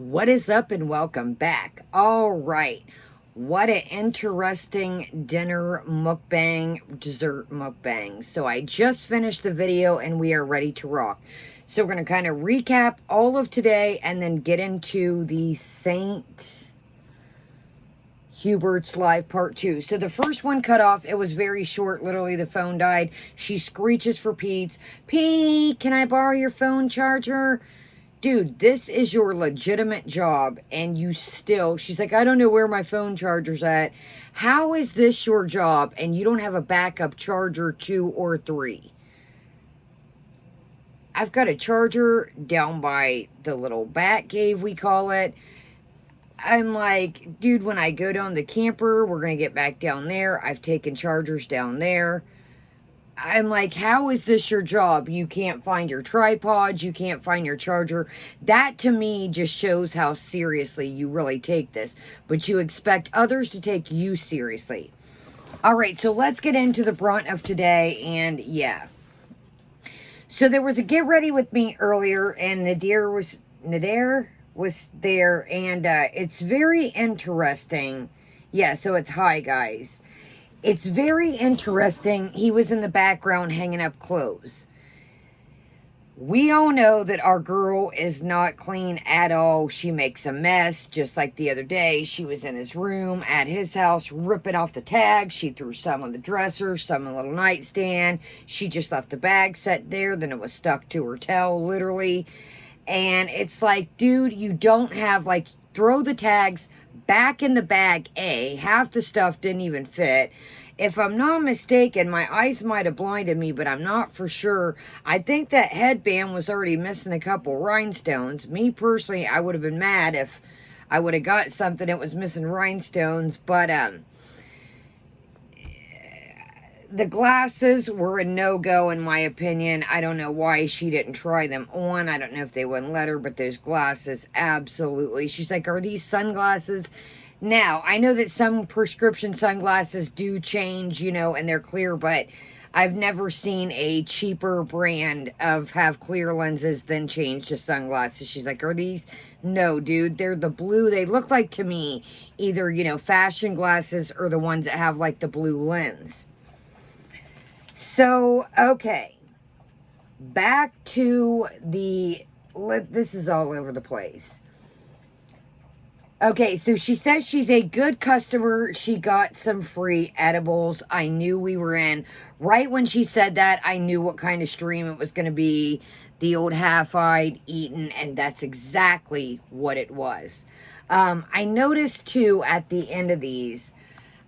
What is up and welcome back. All right. What an interesting dinner mukbang, dessert mukbang. So I just finished the video and we are ready to rock. So we're going to kind of recap all of today and then get into the St. Hubert's Live Part 2. So the first one cut off. It was very short. Literally, the phone died. She screeches for Pete's. Pete, can I borrow your phone charger? Dude, this is your legitimate job, and you still... She's like, I don't know where my phone charger's at. How is this your job, and you don't have a backup charger 2 or 3? I've got a charger down by the little bat cave, we call it. I'm like, dude, when I go down the camper, we're going to get back down there. I've taken chargers down there. I'm like, how is this your job? You can't find your tripod. You can't find your charger. That, to me, just shows how seriously you really take this. But you expect others to take you seriously. All right, so let's get into the brunt of today. And, yeah. So there was a get ready with me earlier. And Nadir was there. And it's very interesting. Yeah, so it's hi, guys. It's very interesting. He was in the background hanging up clothes. We all know that our girl is not clean at all. She makes a mess. Just like the other day, she was in his room at his house ripping off the tags. She threw some on the dresser, some on the little nightstand. She just left the bag set there. Then it was stuck to her towel, literally. And it's like, dude, you don't have, like, throw the tags back in the bag, A. Half the stuff didn't even fit. If I'm not mistaken, my eyes might have blinded me, but I'm not for sure. I think that headband was already missing a couple rhinestones. Me, personally, I would have been mad if I would have got something that was missing rhinestones. But, the glasses were a no-go, in my opinion. I don't know why she didn't try them on. I don't know if they wouldn't let her, but those glasses, absolutely. She's like, are these sunglasses? Now, I know that some prescription sunglasses do change, you know, and they're clear, but I've never seen a cheaper brand have clear lenses than change to sunglasses. She's like, are these? No, dude, they're the blue. They look like, to me, either, you know, fashion glasses or the ones that have, like, the blue lens. So, okay, back to this is all over the place. Okay, so she says she's a good customer. She got some free edibles. I knew we were in. Right when she said that, I knew what kind of stream it was going to be. The old half-eyed eating, and that's exactly what it was. I noticed, too, at the end of these...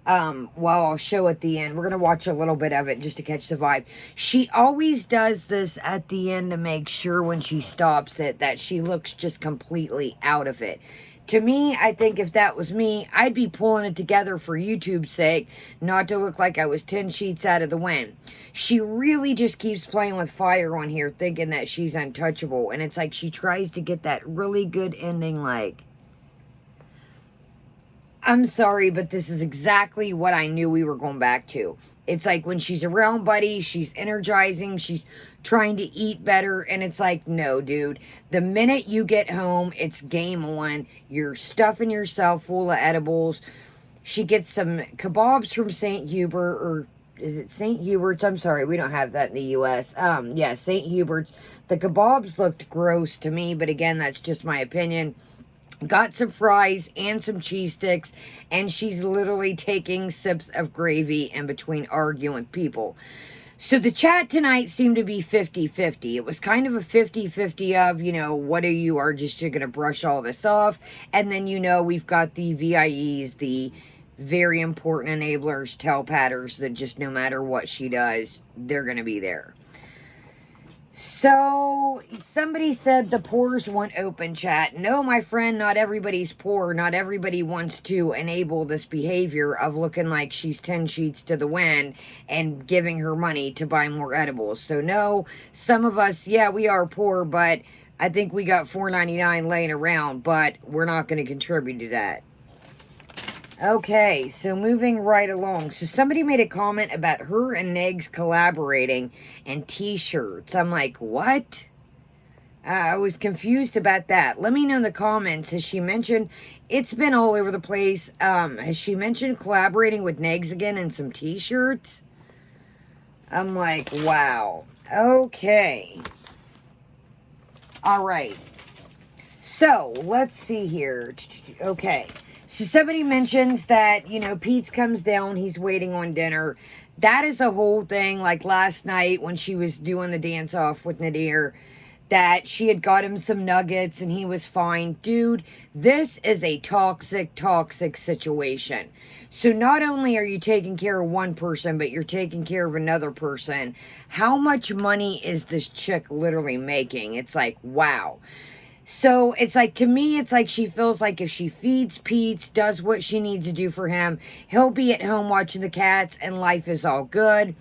well, I'll show at the end. We're going to watch a little bit of it just to catch the vibe. She always does this at the end to make sure when she stops it that she looks just completely out of it. To me, I think if that was me, I'd be pulling it together for YouTube's sake, not to look like I was 10 sheets out of the wind. She really just keeps playing with fire on here, thinking that she's untouchable. And it's like she tries to get that really good ending, like... I'm sorry, but this is exactly what I knew we were going back to. It's like when she's around Buddy, she's energizing, she's trying to eat better, and it's like, no, dude. The minute you get home, it's game on. You're stuffing yourself full of edibles. She gets some kebabs from St. Hubert, or is it St. Hubert's? I'm sorry, we don't have that in the U.S. Yeah, St. Hubert's. The kebabs looked gross to me, but again, that's just my opinion. Got some fries and some cheese sticks, and she's literally taking sips of gravy in between arguing with people. So the chat tonight seemed to be 50-50. It was kind of a 50-50 of, you know, what are you, are just you're going to brush all this off? And then, you know, we've got the VIEs, the very important enablers, tell-patters, that just no matter what she does, they're going to be there. So, somebody said the pores want open chat. No, my friend, not everybody's poor. Not everybody wants to enable this behavior of looking like she's 10 sheets to the wind and giving her money to buy more edibles. So, no, some of us, yeah, we are poor, but I think we got $4.99 laying around, but we're not going to contribute to that. Okay, so moving right along. So somebody made a comment about her and Negs collaborating and t-shirts. I'm like, what? I was confused about that. Let me know in the comments. Has she mentioned, it's been all over the place. Has she mentioned collaborating with Negs again and some t-shirts? I'm like, wow. Okay. All right. So, let's see here. Okay. So, somebody mentions that, you know, Pete's comes down. He's waiting on dinner. That is a whole thing. Like last night when she was doing the dance off with Nadir, that she had got him some nuggets and he was fine. Dude, this is a toxic, toxic situation. So not only are you taking care of one person, but you're taking care of another person. How much money is this chick literally making? It's like, wow. So it's like, to me, it's like she feels like if she feeds Pete, does what she needs to do for him, he'll be at home watching the cats and life is all good.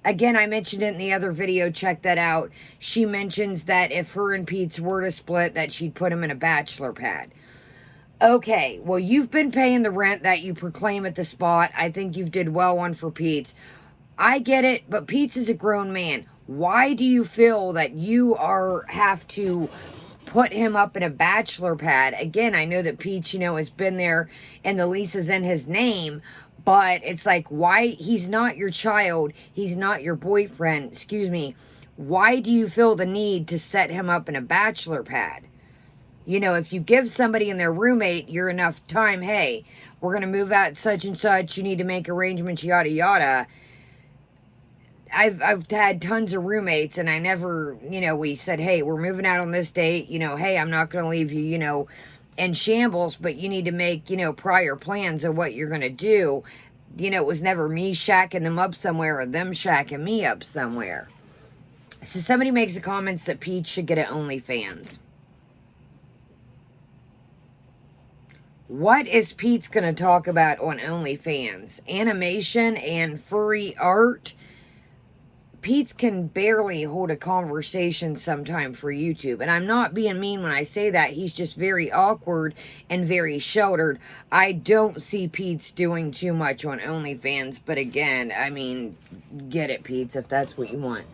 Again, I mentioned it in the other video. Check that out. She mentions that if her and Pete's were to split, that she'd put him in a bachelor pad. Okay, well, you've been paying the rent that you proclaim at the spot. I think you've did well on for Pete's. I get it, but Pete's is a grown man. Why do you feel that you have to put him up in a bachelor pad? Again, I know that Pete's, you know, has been there and the lease is in his name. But it's like, why? He's not your child. He's not your boyfriend. Excuse me. Why do you feel the need to set him up in a bachelor pad? You know, if you give somebody and their roommate you're enough time, hey, we're going to move out such and such. You need to make arrangements, yada, yada. I've had tons of roommates and I never, you know, we said, hey, we're moving out on this date. You know, hey, I'm not going to leave you, you know, in shambles, but you need to make, you know, prior plans of what you're going to do. You know, it was never me shacking them up somewhere or them shacking me up somewhere. So somebody makes the comments that Pete should get an OnlyFans. What is Pete's going to talk about on OnlyFans? Animation and furry art? Pete's can barely hold a conversation sometime for YouTube. And I'm not being mean when I say that. He's just very awkward and very sheltered. I don't see Pete's doing too much on OnlyFans. But again, I mean, get it, Pete's, if that's what you want.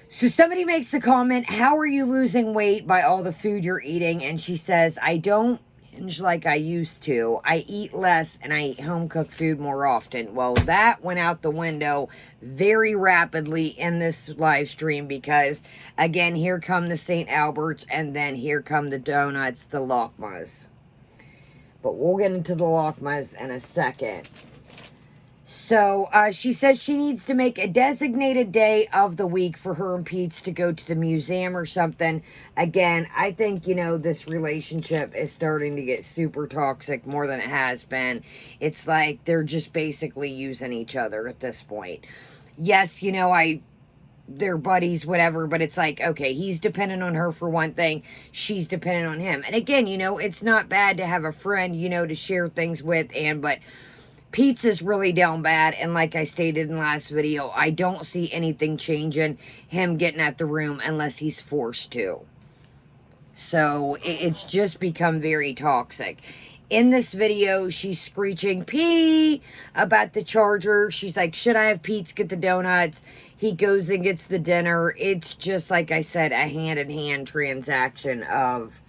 So somebody makes the comment, how are you losing weight by all the food you're eating? And she says, I don't binge like I used to. I eat less and I eat home-cooked food more often. Well, that went out the window very rapidly in this live stream because, again, here come the St. Alberts and then here come the donuts, the Lokmas. But we'll get into the Lokmas in a second. So, she says she needs to make a designated day of the week for her and Pete's to go to the museum or something. Again, I think, you know, this relationship is starting to get super toxic more than it has been. It's like they're just basically using each other at this point. Yes, you know, they're buddies, whatever, but it's like, okay, he's dependent on her for one thing, she's dependent on him. And again, you know, it's not bad to have a friend, you know, to share things with, but Pete's is really down bad, and like I stated in the last video, I don't see anything changing him getting at the room unless he's forced to. So, it's just become very toxic. In this video, she's screeching, pee, about the charger. She's like, should I have Pete's get the donuts? He goes and gets the dinner. It's just, like I said, a hand-in-hand transaction of,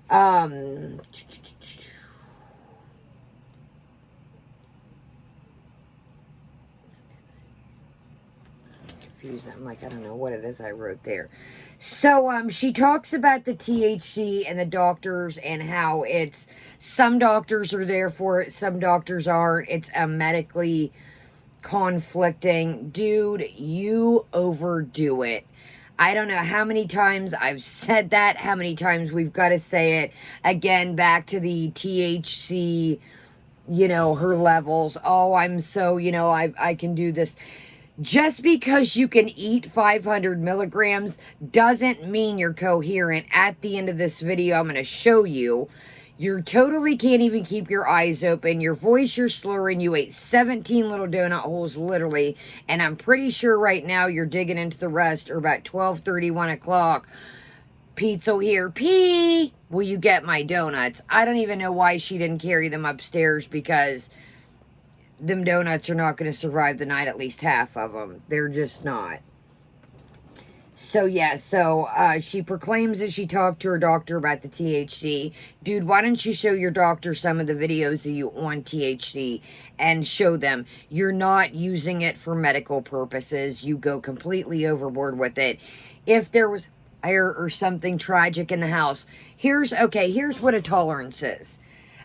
I'm like, I don't know what it is I wrote there. So, she talks about the THC and the doctors and how it's, some doctors are there for it, some doctors aren't. It's a medically conflicting. Dude, you overdo it. I don't know how many times I've said that, how many times we've got to say it. Again, back to the THC, you know, her levels. Oh, I'm so, you know, I can do this. Just because you can eat 500 milligrams doesn't mean you're coherent. At the end of this video, I'm going to show you. You totally can't even keep your eyes open. Your voice, you're slurring. You ate 17 little donut holes, literally. And I'm pretty sure right now you're digging into the rest, or about 12:30, 1 o'clock. Pete's will hear, Pete, will you get my donuts? I don't even know why she didn't carry them upstairs, because them donuts are not going to survive the night, at least half of them. They're just not. So, yeah, she proclaims that she talked to her doctor about the THC. Dude, why don't you show your doctor some of the videos of you on THC and show them you're not using it for medical purposes. You go completely overboard with it. If there was fire or something tragic in the house, here's what a tolerance is.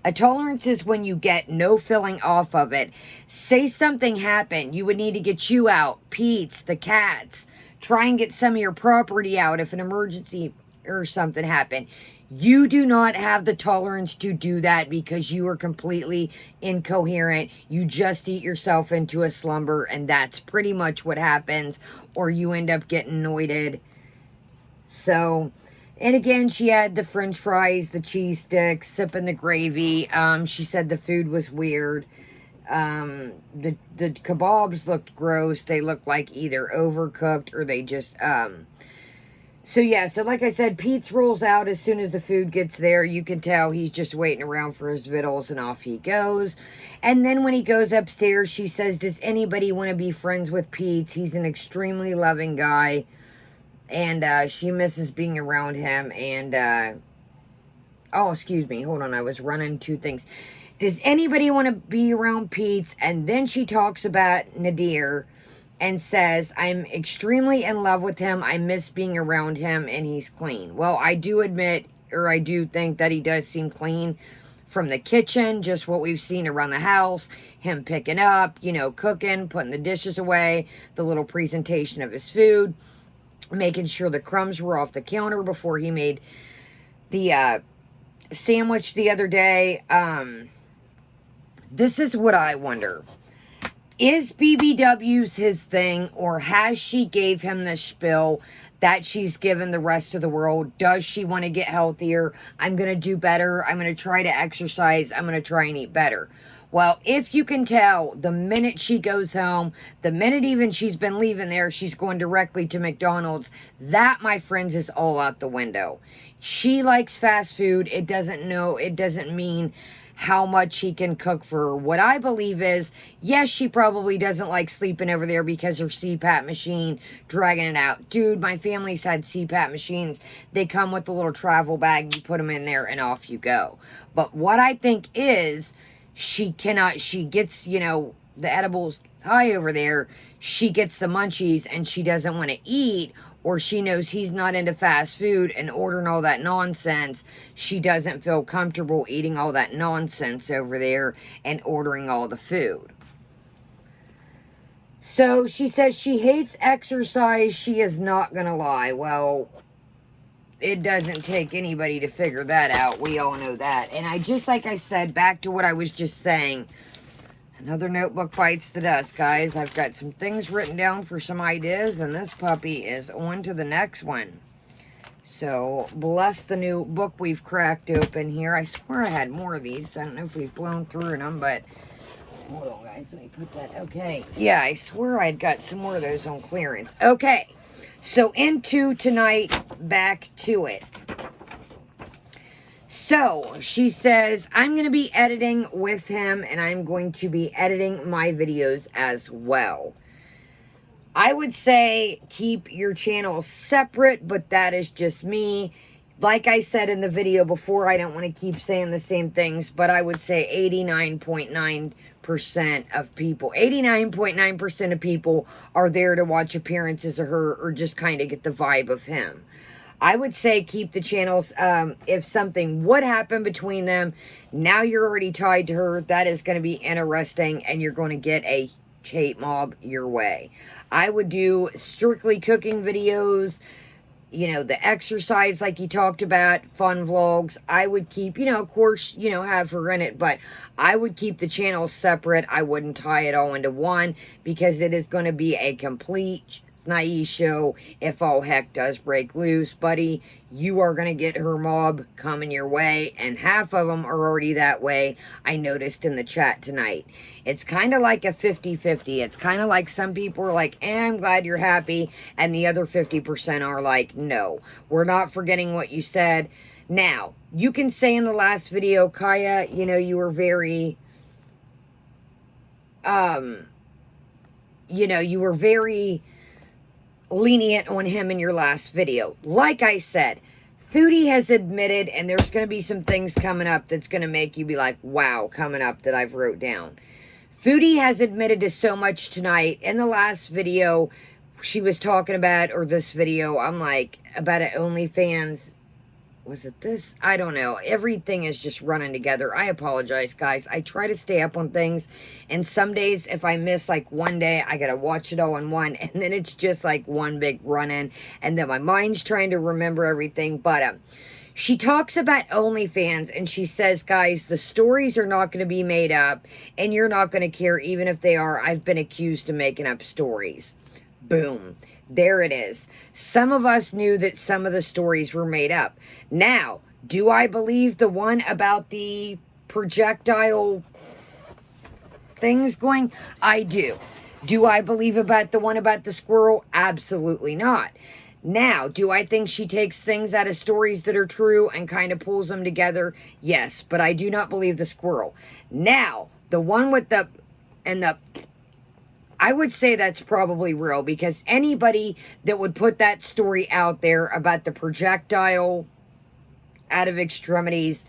A tolerance is when you get no filling off of it. Say something happened, you would need to get you out, Pete's, the cats. Try and get some of your property out if an emergency or something happened. You do not have the tolerance to do that because you are completely incoherent. You just eat yourself into a slumber, and that's pretty much what happens, or you end up getting anointed. So, and again, she had the french fries, the cheese sticks, sipping the gravy. She said the food was weird. The kebabs looked gross. They looked like either overcooked or they just, so yeah, so like I said, Pete's rolls out as soon as the food gets there. You can tell he's just waiting around for his vittles, and off he goes. And then when he goes upstairs, she says, does anybody want to be friends with Pete? He's an extremely loving guy. And, she misses being around him. And, oh, excuse me. Hold on. I was running two things. Does anybody want to be around Pete's? And then she talks about Nadir and says, I'm extremely in love with him. I miss being around him, and he's clean. Well, I do admit, or I do think that he does seem clean from the kitchen, just what we've seen around the house, him picking up, you know, cooking, putting the dishes away, the little presentation of his food, making sure the crumbs were off the counter before he made the sandwich the other day. This is what I wonder. Is BBW's his thing, or has she gave him the spiel that she's given the rest of the world? Does she want to get healthier? I'm going to do better. I'm going to try to exercise. I'm going to try and eat better. Well, if you can tell, the minute she goes home, the minute even she's been leaving there, she's going directly to McDonald's. That, my friends, is all out the window. She likes fast food. It doesn't mean how much he can cook for her. What I believe is, yes, she probably doesn't like sleeping over there because her CPAP machine dragging it out. Dude, my family's had CPAP machines. They come with a little travel bag. You put them in there and off you go. But what I think is, she gets, you know, the edibles high over there. She gets the munchies and she doesn't want to eat, or she knows he's not into fast food and ordering all that nonsense. She doesn't feel comfortable eating all that nonsense over there and ordering all the food. So she says she hates exercise. She is not going to lie. Well, it doesn't take anybody to figure that out. We all know that. And like I said, back to what I was just saying, another notebook bites the dust, guys. I've got some things written down for some ideas, and this puppy is on to the next one. So, bless the new book we've cracked open here. I swear I had more of these. I don't know if we've blown through them, but hold on, guys. Let me put that. Okay. Yeah, I swear I'd got some more of those on clearance. Okay. So, into tonight, back to it. So, she says, I'm going to be editing with him, and I'm going to be editing my videos as well. I would say keep your channels separate, but that is just me. Like I said in the video before, I don't want to keep saying the same things, but I would say 89.9% of people, 89.9% of people are there to watch appearances of her or just kind of get the vibe of him. I would say keep the channels. If something would happen between them, now you're already tied to her. That is going to be interesting, and you're going to get a hate mob your way. I would do strictly cooking videos, you know, the exercise like you talked about, fun vlogs. I would keep, you know, of course, you know, have her in it, but I would keep the channels separate. I wouldn't tie it all into one because it is going to be a complete naive show if all heck does break loose. Buddy, you are going to get her mob coming your way, and half of them are already that way. I noticed in the chat tonight. It's kind of like a 50-50. It's kind of like some people are like, I'm glad you're happy, and the other 50% are like, no, we're not forgetting what you said. Now, you can say in the last video, Kaya, you know, you were very, you know, you were very lenient on him in your last video. Like I said, Foodie has admitted, and there's going to be some things coming up that's going to make you be like, wow, coming up that I've wrote down. Foodie has admitted to so much tonight. In the last video, she was talking about, or this video, I'm like, about an OnlyFans. Was it this? I don't know. Everything is just running together. I apologize, guys. I try to stay up on things, and some days, if I miss like one day, I gotta watch it all in one, and then it's just like one big run-in, and then my mind's trying to remember everything. But she talks about OnlyFans, and she says, guys, the stories are not going to be made up, and you're not going to care even if they are. I've been accused of making up stories. Boom. There it is. Some of us knew that some of the stories were made up. Now, do I believe the one about the projectile things going? I do. Do I believe about the one about the squirrel? Absolutely not. Now, do I think she takes things out of stories that are true and kind of pulls them together? Yes, but I do not believe the squirrel. Now, the one with the, and the, I would say that's probably real, because anybody that would put that story out there about the projectile out of extremities,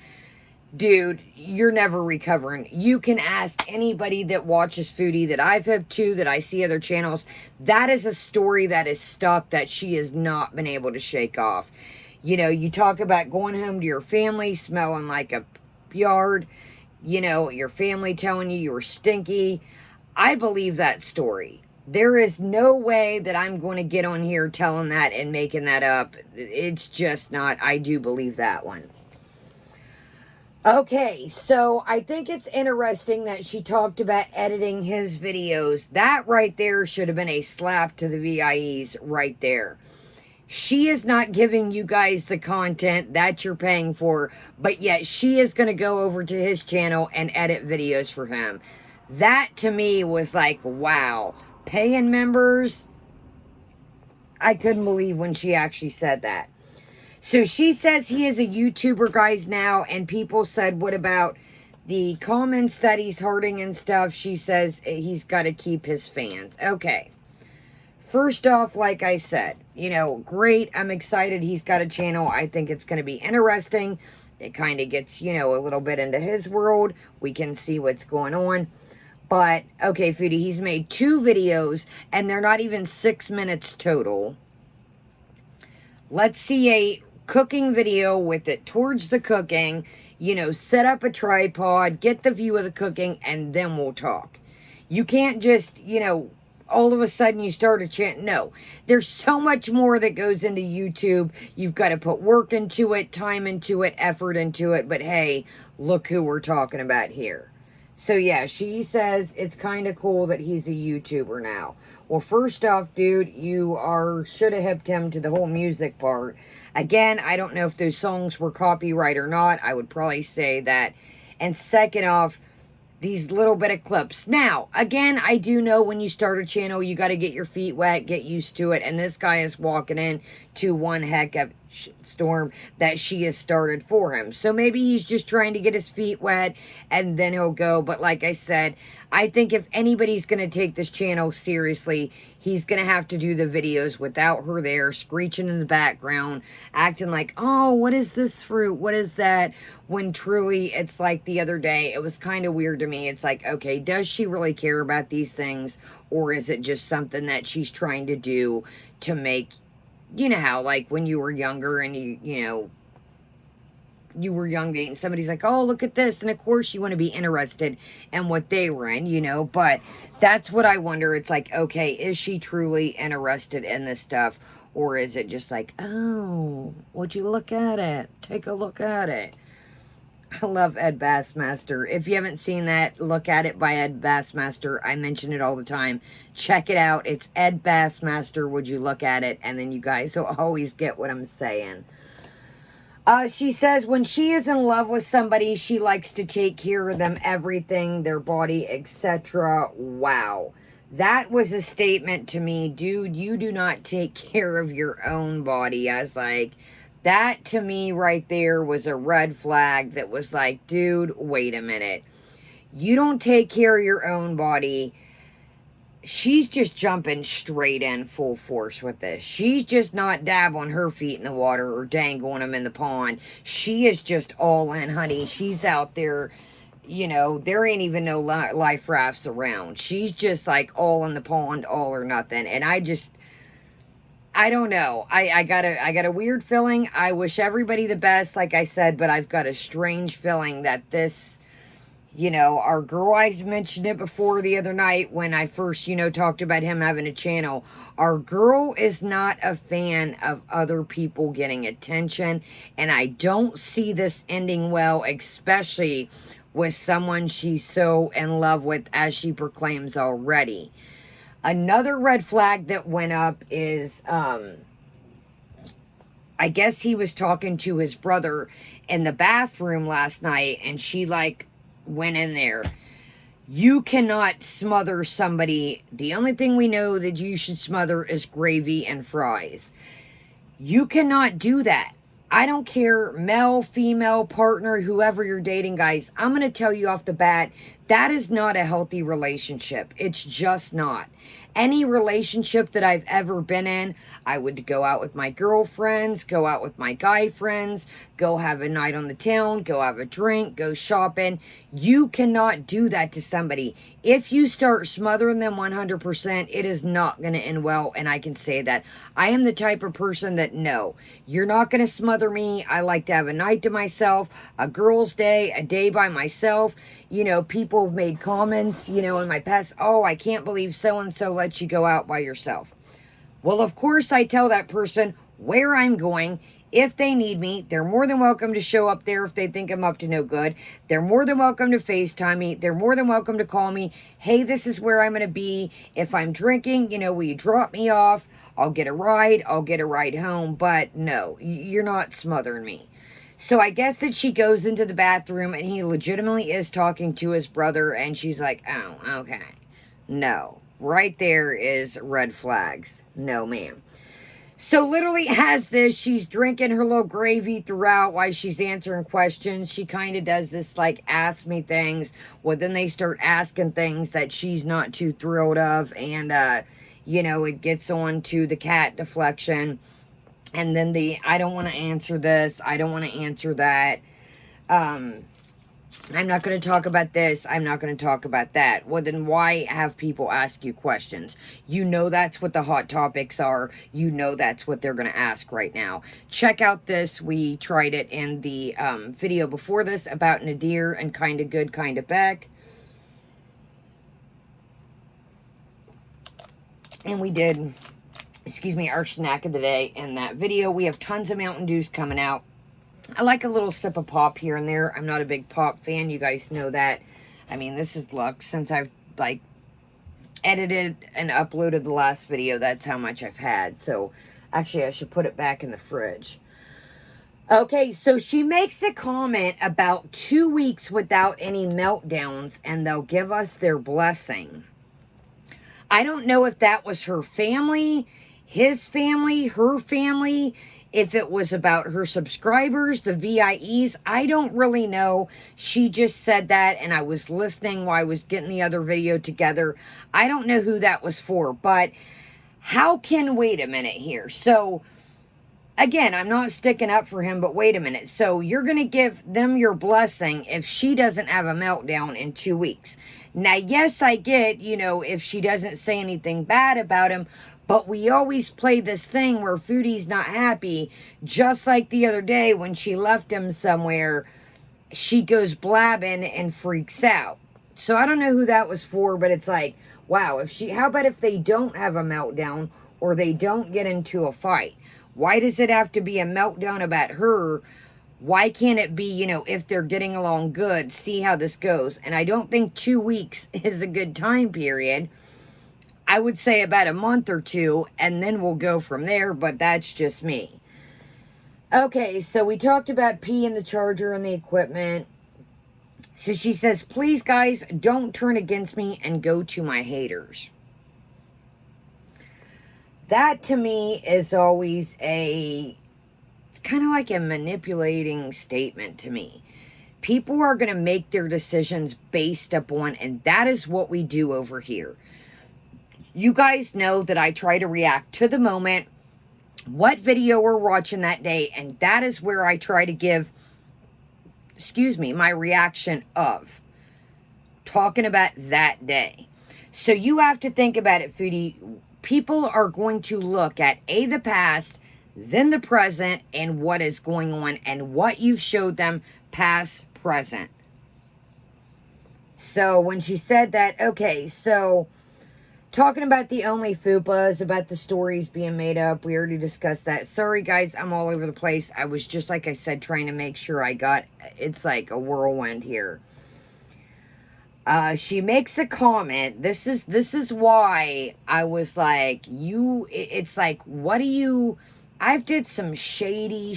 dude, you're never recovering. You can ask anybody that watches Foodie, that I've had to, that I see other channels. That is a story that is stuck, that she has not been able to shake off. You know, you talk about going home to your family smelling like a yard, you know, your family telling you were stinky. I believe that story. There is no way that I'm going to get on here telling that and making that up. It's just not. I do believe that one. Okay, so I think it's interesting that she talked about editing his videos. That right there should have been a slap to the VIEs right there. She is not giving you guys the content that you're paying for, but yet she is going to go over to his channel and edit videos for him. That to me was like, wow, paying members. I couldn't believe when she actually said that. So she says he is a YouTuber, guys, now, and people said, what about the comments that he's hurting and stuff? She says he's got to keep his fans. Okay. First off, like I said, you know, great. I'm excited he's got a channel. I think it's going to be interesting. It kind of gets, you know, a little bit into his world. We can see what's going on. But, okay, Foodie, he's made 2 videos, and they're not even 6 minutes total. Let's see a cooking video with it towards the cooking. You know, set up a tripod, get the view of the cooking, and then we'll talk. You can't just, you know, all of a sudden you start a channel. No, there's so much more that goes into YouTube. You've got to put work into it, time into it, effort into it. But, hey, look who we're talking about here. So, yeah, she says it's kind of cool that he's a YouTuber now. Well, first off, dude, you should have hipped him to the whole music part. Again, I don't know if those songs were copyright or not. I would probably say that. And second off, these little bit of clips. Now, again, I do know when you start a channel, you got to get your feet wet, get used to it. And this guy is walking in to one heck of storm that she has started for him. So maybe he's just trying to get his feet wet and then he'll go. But like I said, I think if anybody's going to take this channel seriously, he's going to have to do the videos without her there, screeching in the background, acting like, oh, what is this fruit? What is that? When truly, it's like the other day, it was kind of weird to me. It's like, okay, does she really care about these things? Or is it just something that she's trying to do to make, you know how, like, when you were younger and you were young and somebody's like, oh, look at this. And of course you want to be interested in what they were in, you know, but that's what I wonder. It's like, okay, is she truly interested in this stuff? Or is it just like, oh, would you look at it? Take a look at it. I love Ed Bassmaster. If you haven't seen that, Look at It by Ed Bassmaster. I mention it all the time. Check it out. It's Ed Bassmaster. Would you look at it? And then you guys will always get what I'm saying. She says when she is in love with somebody, she likes to take care of them, everything, their body, etc. Wow. That was a statement to me. Dude, you do not take care of your own body. I was like, that to me right there was a red flag that was like, dude, wait a minute. You don't take care of your own body. she's just jumping straight in full force with this. She's just not dabbling her feet in the water or dangling them in the pond. She is just all in, honey. She's out there, you know, there ain't even no life rafts around. She's just like all in the pond, all or nothing. And I don't know. I got a weird feeling. I wish everybody the best, like I said, but I've got a strange feeling that this, you know, our girl, I mentioned it before the other night when I first, you know, talked about him having a channel. Our girl is not a fan of other people getting attention, and I don't see this ending well, especially with someone she's so in love with, as she proclaims already. Another red flag that went up is, I guess he was talking to his brother in the bathroom last night, and she, like, went in there. You cannot smother somebody. The only thing we know that you should smother is gravy and fries. You cannot do that. I don't care, male, female, partner, whoever you're dating, guys. I'm going to tell you off the bat, that is not a healthy relationship. It's just not. Any relationship that I've ever been in, I would go out with my girlfriends, go out with my guy friends, go have a night on the town, go have a drink, go shopping. You cannot do that to somebody. If you start smothering them 100%, it is not going to end well, and I can say that. I am the type of person that, no, you're not going to smother me. I like to have a night to myself, a girl's day, a day by myself. You know, people have made comments, you know, in my past, oh, I can't believe so-and-so lets you go out by yourself. Well, of course, I tell that person where I'm going. If they need me, they're more than welcome to show up there if they think I'm up to no good. They're more than welcome to FaceTime me. They're more than welcome to call me. Hey, this is where I'm going to be. If I'm drinking, you know, will you drop me off? I'll get a ride. I'll get a ride home. But no, you're not smothering me. So I guess that she goes into the bathroom and he legitimately is talking to his brother, and she's like, oh, okay. No. Right there is red flags. No, ma'am. So literally as this, she's drinking her little gravy throughout while she's answering questions. She kind of does this like ask me things. Well, then they start asking things that she's not too thrilled of. And, you know, it gets on to the cat deflection. And then I don't want to answer this. I don't want to answer that. I'm not going to talk about this. I'm not going to talk about that. Well, then why have people ask you questions? You know that's what the hot topics are. You know that's what they're going to ask right now. Check out this. We tried it in the video before this about Nadir and Kinda Good, Kinda Beck. And we did, excuse me, our snack of the day in that video. We have tons of Mountain Dews coming out. I like a little sip of pop here and there. I'm not a big pop fan. You guys know that. I mean, this is luck. Since I've, like, edited and uploaded the last video, that's how much I've had. So, actually, I should put it back in the fridge. Okay, so she makes a comment about 2 weeks without any meltdowns, and they'll give us their blessing. I don't know if that was her family, his family, her family, if it was about her subscribers, the VIEs. I don't really know. She just said that, and I was listening while I was getting the other video together. I don't know who that was for, but wait a minute here. So, again, I'm not sticking up for him, but wait a minute. So, you're going to give them your blessing if she doesn't have a meltdown in 2 weeks. Now, yes, I get, you know, if she doesn't say anything bad about him, but we always play this thing where Foodie's not happy. Just like the other day when she left him somewhere, she goes blabbing and freaks out. So I don't know who that was for, but it's like, wow, how about if they don't have a meltdown or they don't get into a fight? Why does it have to be a meltdown about her? Why can't it be, you know, if they're getting along good, see how this goes? And I don't think 2 weeks is a good time period. I would say about a month or two, and then we'll go from there, but that's just me. Okay, so we talked about P and the charger and the equipment. So she says, please, guys, don't turn against me and go to my haters. That, to me, is always a kind of like a manipulating statement to me. People are going to make their decisions based upon, and that is what we do over here. You guys know that I try to react to the moment, what video we're watching that day, and that is where I try to give, my reaction of talking about that day. So you have to think about it, Foodie. People are going to look at the past, then the present, and what is going on, and what you've showed them past, present. So when she said that, okay, so talking about the only fupas, about the stories being made up, we already discussed that. Sorry, guys, I'm all over the place. I was just, like I said, trying to make sure I got, it's like a whirlwind here. She makes a comment. This is why I was like, it's like, what do you... I've did some shady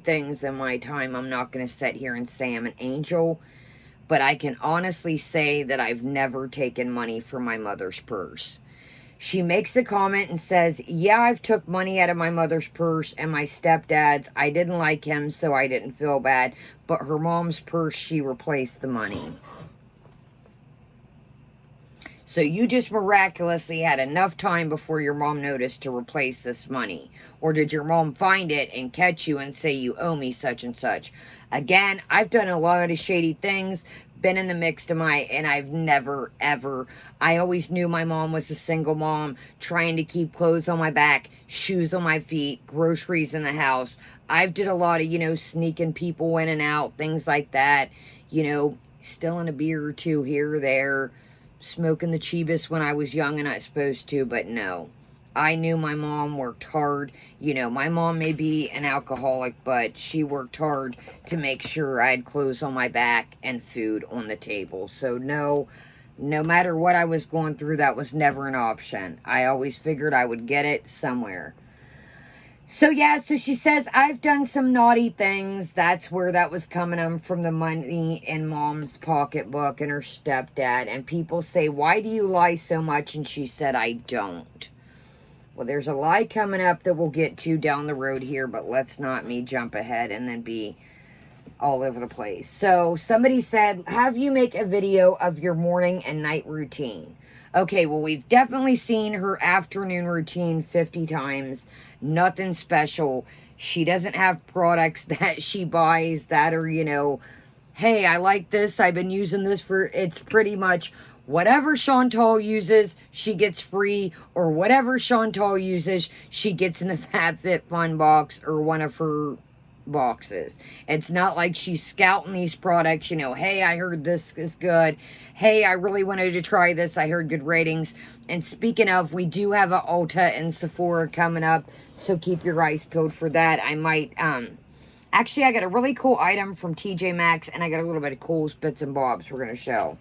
things in my time. I'm not going to sit here and say I'm an angel, but I can honestly say that I've never taken money from my mother's purse. She makes a comment and says, yeah, I've took money out of my mother's purse and my stepdad's. I didn't like him, so I didn't feel bad. But her mom's purse, she replaced the money. So you just miraculously had enough time before your mom noticed to replace this money. Or did your mom find it and catch you and say you owe me such and such? Again, I've done a lot of shady things, been in the mix and I've never, ever, I always knew my mom was a single mom, trying to keep clothes on my back, shoes on my feet, groceries in the house. I've did a lot of, sneaking people in and out, things like that. Stealing a beer or two here or there. Smoking the Chibis when I was young and not supposed to, but no. I knew my mom worked hard. My mom may be an alcoholic, but she worked hard to make sure I had clothes on my back and food on the table. So no matter what I was going through, that was never an option. I always figured I would get it somewhere. So yeah, so she says, I've done some naughty things. That's where that was coming from the money in mom's pocketbook and her stepdad. And people say, why do you lie so much? And she said, I don't. Well, there's a lie coming up that we'll get to down the road here, but let's not me jump ahead and then be all over the place. So somebody said, have you make a video of your morning and night routine? Okay, well, we've definitely seen her afternoon routine 50 times. Nothing special. She doesn't have products that she buys that are, hey, I like this. I've been using this for... It's pretty much whatever Chantal uses, she gets free. Or whatever Chantal uses, she gets in the FabFitFun box or one of her boxes. It's not like she's scouting these products, hey, I heard this is good. Hey, I really wanted to try this. I heard good ratings. And speaking of, we do have a Ulta and Sephora coming up, so keep your eyes peeled for that. I might, actually, I got a really cool item from TJ Maxx, and I got a little bit of cool bits and bobs we're going to show.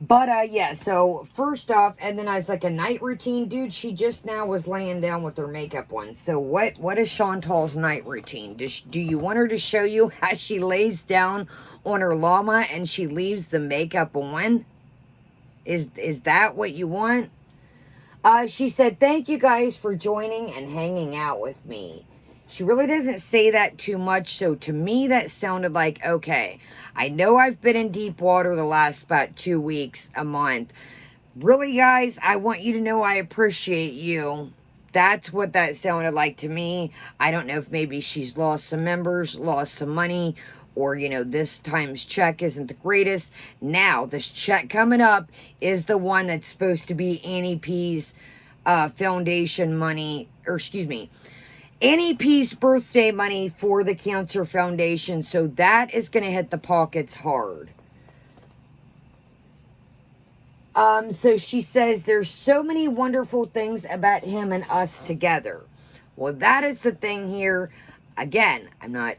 But, yeah, so first off, and then I was like, a night routine, dude, she just now was laying down with her makeup on. So what is Chantal's night routine? Do you want her to show you how she lays down on her llama and she leaves the makeup on? Is that what you want? She said, thank you guys for joining and hanging out with me. She really doesn't say that too much, so to me that sounded like, okay, I know I've been in deep water the last about 2 weeks, a month. Really, guys, I want you to know I appreciate you. That's what that sounded like to me. I don't know if maybe she's lost some members, lost some money, or, this time's check isn't the greatest. Now, this check coming up is the one that's supposed to be Annie P's foundation money, or excuse me, Annie P's birthday money for the Cancer Foundation. So that is going to hit the pockets hard. So she says, there's so many wonderful things about him and us together. Well, that is the thing here. Again, I'm not,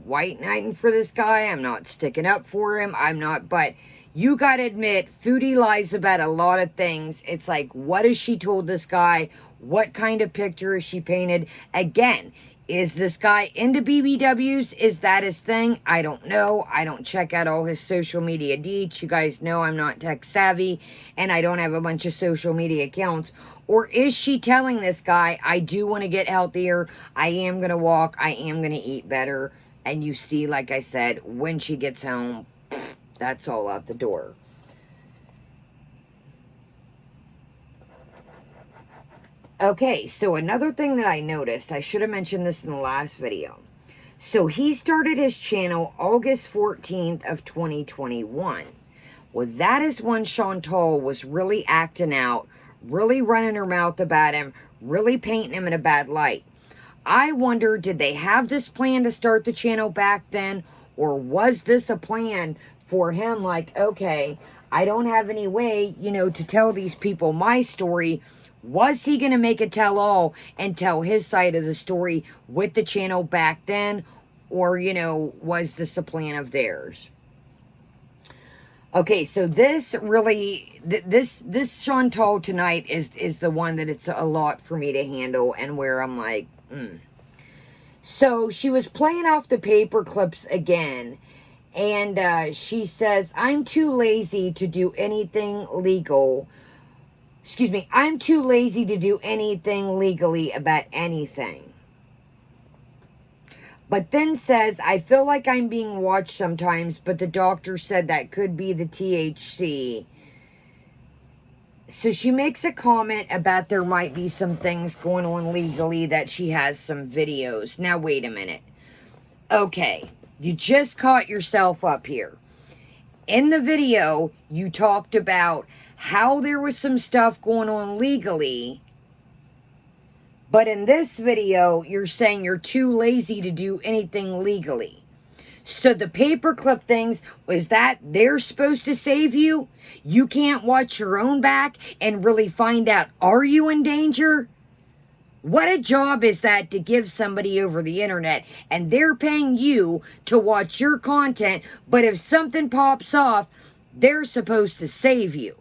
white knighting for this guy. I'm not sticking up for him. I'm not, but you got to admit, Foodie lies about a lot of things. It's like, what has she told this guy? What kind of picture is she painted? Again, is this guy into BBWs? Is that his thing? I don't know. I don't check out all his social media deets. You guys know I'm not tech savvy and I don't have a bunch of social media accounts. Or is she telling this guy, I do want to get healthier. I am going to walk. I am going to eat better. And you see, like I said, when she gets home, that's all out the door. Okay, so another thing that I noticed, I should have mentioned this in the last video. So he started his channel August 14th of 2021. Well, that is when Chantal was really acting out, really running her mouth about him, really painting him in a bad light. I wonder, did they have this plan to start the channel back then? Or was this a plan for him? Like, okay, I don't have any way, to tell these people my story. Was he going to make a tell-all and tell his side of the story with the channel back then? Or, was this a plan of theirs? Okay, so this really, this Chantal tonight is the one that it's a lot for me to handle, and where I'm like, So she was playing off the paper clips again, and she says, I'm too lazy to do anything legal. Excuse me, I'm too lazy to do anything legally about anything. But then says, I feel like I'm being watched sometimes, but the doctor said that could be the THC. So she makes a comment about there might be some things going on legally, that she has some videos. Now, wait a minute. Okay, you just caught yourself up here. In the video, you talked about how there was some stuff going on legally. But in this video, you're saying you're too lazy to do anything legally. So the paperclip things, was that they're supposed to save you? You can't watch your own back and really find out, are you in danger? What a job is that to give somebody over the internet, and they're paying you to watch your content, but if something pops off, they're supposed to save you.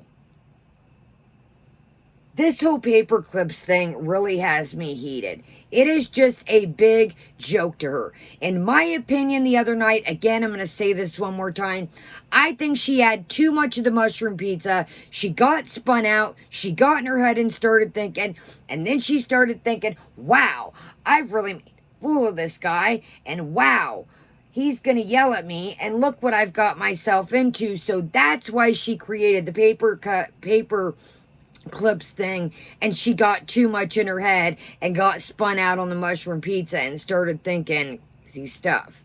This whole paperclips thing really has me heated. It is just a big joke to her. In my opinion, the other night, again, I'm going to say this one more time, I think she had too much of the mushroom pizza. She got spun out. She got in her head and started thinking, and then she started thinking, wow, I've really made a fool of this guy, and wow, he's going to yell at me, and look what I've got myself into. So that's why she created the paper clips thing, and she got too much in her head and got spun out on the mushroom pizza and started thinking see stuff.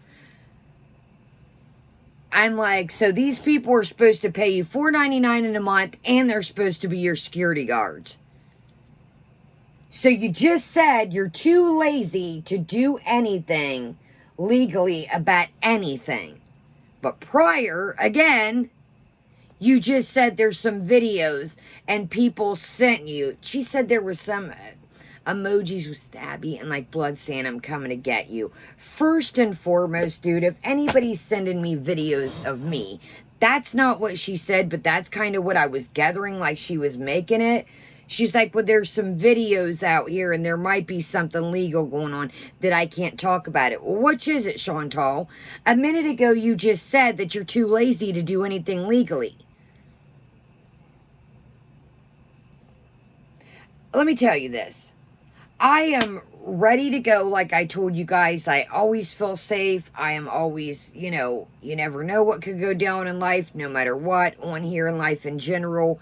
I'm like, so these people are supposed to pay you $4.99 in a month, and they're supposed to be your security guards. So you just said you're too lazy to do anything legally about anything. But prior, again, you just said there's some videos and people sent you. She said there was some emojis with stabby and like blood saying I'm coming to get you. First and foremost, dude, if anybody's sending me videos of me, that's not what she said, but that's kind of what I was gathering, like she was making it. She's like, well, there's some videos out here and there might be something legal going on that I can't talk about it. Well, which is it, Chantal? A minute ago, you just said that you're too lazy to do anything legally. Let me tell you this. I am ready to go. Like I told you guys, I always feel safe. I am always, you never know what could go down in life, no matter what, on here in life in general.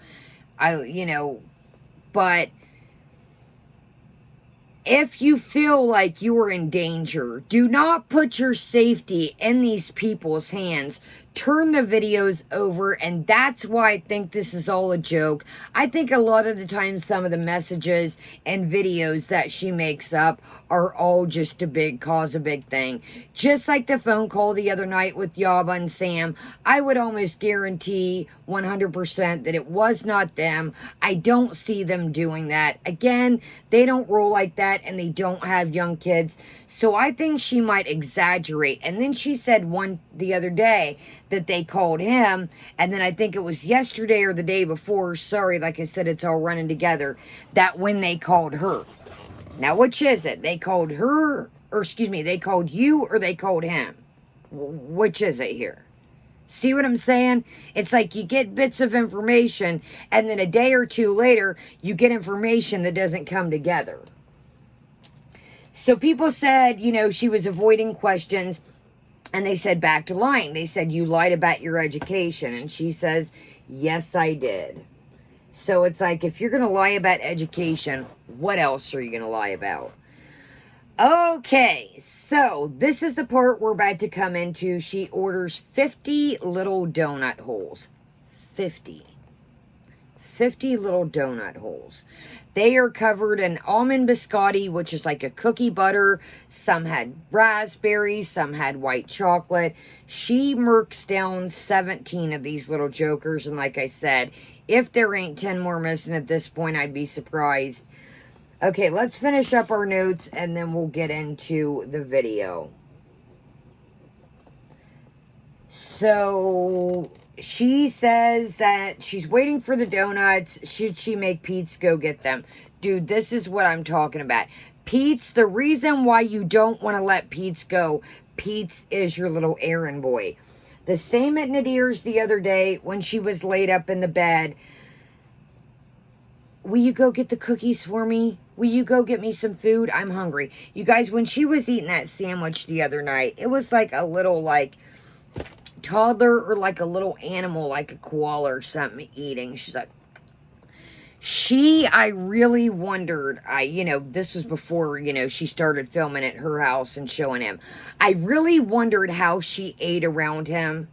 But if you feel like you are in danger, do not put your safety in these people's hands. Turn the videos over, and that's why I think this is all a joke. I think a lot of the time some of the messages and videos that she makes up are all just to cause a big thing. Just like the phone call the other night with Yaba and Sam, I would almost guarantee 100% that it was not them. I don't see them doing that. Again, they don't roll like that, and they don't have young kids. So I think she might exaggerate. And then she said the other day that they called him, and then I think it was yesterday or the day before, sorry, like I said, it's all running together, that when they called her. Now, which is it? They called her, or excuse me, they called you or they called him? Which is it here? See what I'm saying? It's like you get bits of information, and then a day or two later, you get information that doesn't come together. So people said, she was avoiding questions, and they said back to lying. They said, you lied about your education. And she says, yes, I did. So it's like, if you're going to lie about education, what else are you going to lie about? Okay, so this is the part we're about to come into. She orders 50 little donut holes. 50. 50 little donut holes. They are covered in almond biscotti, which is like a cookie butter. Some had raspberries, some had white chocolate. She murks down 17 of these little jokers. And like I said, if there ain't 10 more missing at this point, I'd be surprised. Okay, let's finish up our notes and then we'll get into the video. So she says that she's waiting for the donuts. Should she make Pete's go get them? Dude, this is what I'm talking about. Pete's, the reason why you don't want to let Pete's go, Pete's is your little errand boy. The same at Nadir's the other day when she was laid up in the bed. Will you go get the cookies for me? Will you go get me some food? I'm hungry. You guys, when she was eating that sandwich the other night, it was like a little, like, toddler or like a little animal, like a koala or something eating. She's like, I really wondered, this was before, she started filming at her house and showing him. I really wondered how she ate around him.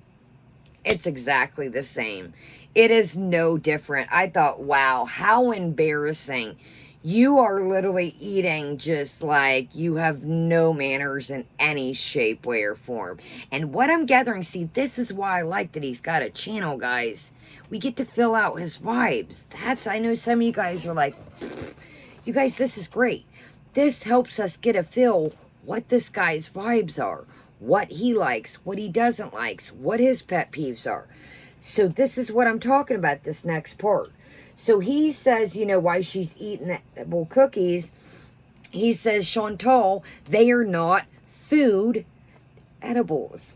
It's exactly the same. It is no different. I thought, wow, how embarrassing. You are literally eating just like you have no manners in any shape, way, or form. And what I'm gathering, see, this is why I like that he's got a channel, guys. We get to fill out his vibes. I know some of you guys are like, you guys, this is great. This helps us get a feel what this guy's vibes are, what he likes, what he doesn't like, what his pet peeves are. So this is what I'm talking about, this next part. So he says, why she's eating the cookies. He says, Chantal, they are not food edibles.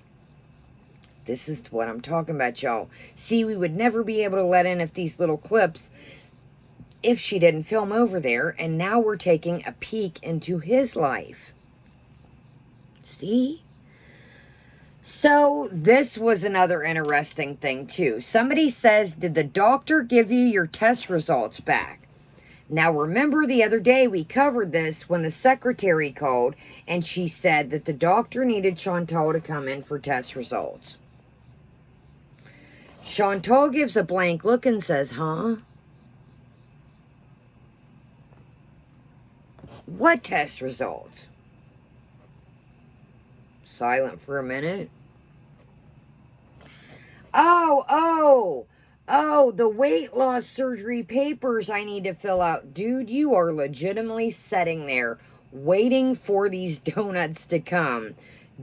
This is what I'm talking about, y'all. See, we would never be able to let in if these little clips if she didn't film over there. And now we're taking a peek into his life. See? So this was another interesting thing too. Somebody says, did the doctor give you your test results back? Now remember the other day we covered this when the secretary called and she said that the doctor needed Chantal to come in for test results. Chantal gives a blank look and says, huh? What test results? Silent for a minute. Oh, the weight loss surgery papers I need to fill out. Dude, you are legitimately sitting there waiting for these donuts to come.